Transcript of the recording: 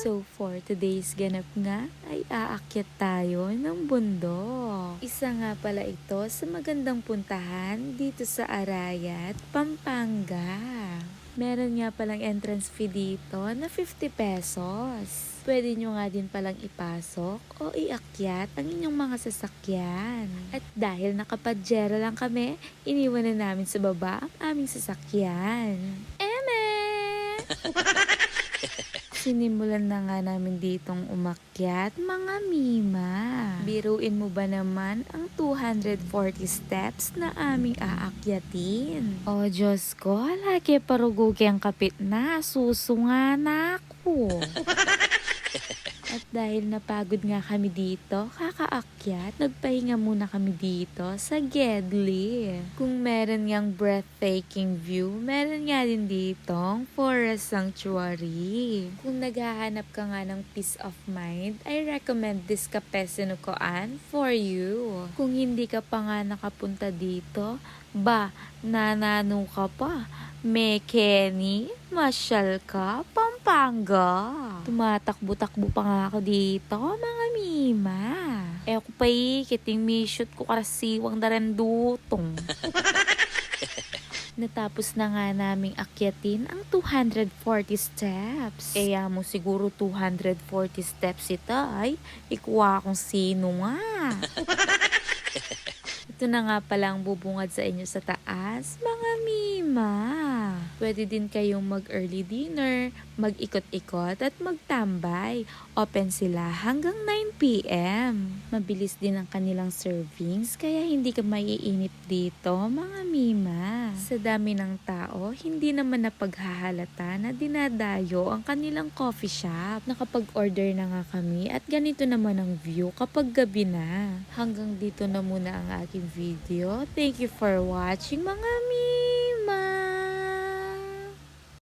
So for today's ganap nga ay aakyat tayo ng bundok. Isa nga pala ito sa magandang puntahan dito sa Arayat, Pampanga. Meron nga palang entrance fee dito na 50 pesos. Pwede nyo nga din palang ipasok o iakyat ang inyong mga sasakyan. At dahil nakapadyera lang kami, iniwan na namin sa baba ang aming sasakyan. Eme! Sinimulan na nga namin ditong umakyat, mga Mima. Biruin mo ba naman ang 240 steps na aming aakyatin? O Diyos ko, lagi parugugi ang kapit na, susunga na ako. At dahil napagod nga kami dito, kakaakyat, nagpahinga muna kami dito sa Gedli. Kung meron ngang breathtaking view, meron nga din ditong forest sanctuary. Kung naghahanap ka nga ng peace of mind, I recommend this Kapesinukoan for you. Kung hindi ka pa nga nakapunta dito, nanano ka pa. Kenny, masyal ka, Pampanga. Tumatakbo-takbo pa nga ako dito, mga Mima. Ako pa kiting may shoot ko karasiwang darandutong. Natapos na nga naming akyatin ang 240 steps. Kaya mo siguro 240 steps ito ay ikuha kung sino nga. Ito na nga palang bubungad sa inyo sa taas, mga Mima. Pwede din kayong mag-early dinner, mag-ikot-ikot at magtambay. Open sila hanggang 9 p.m. Mabilis din ang kanilang servings kaya hindi ka maiinip dito, mga Mima. Sa dami ng tao, hindi naman napaghahalata na dinadayo ang kanilang coffee shop. Nakapag-order na nga kami at ganito naman ang view kapag gabi na. Hanggang dito na muna ang aking video. Thank you for watching, mga Mima.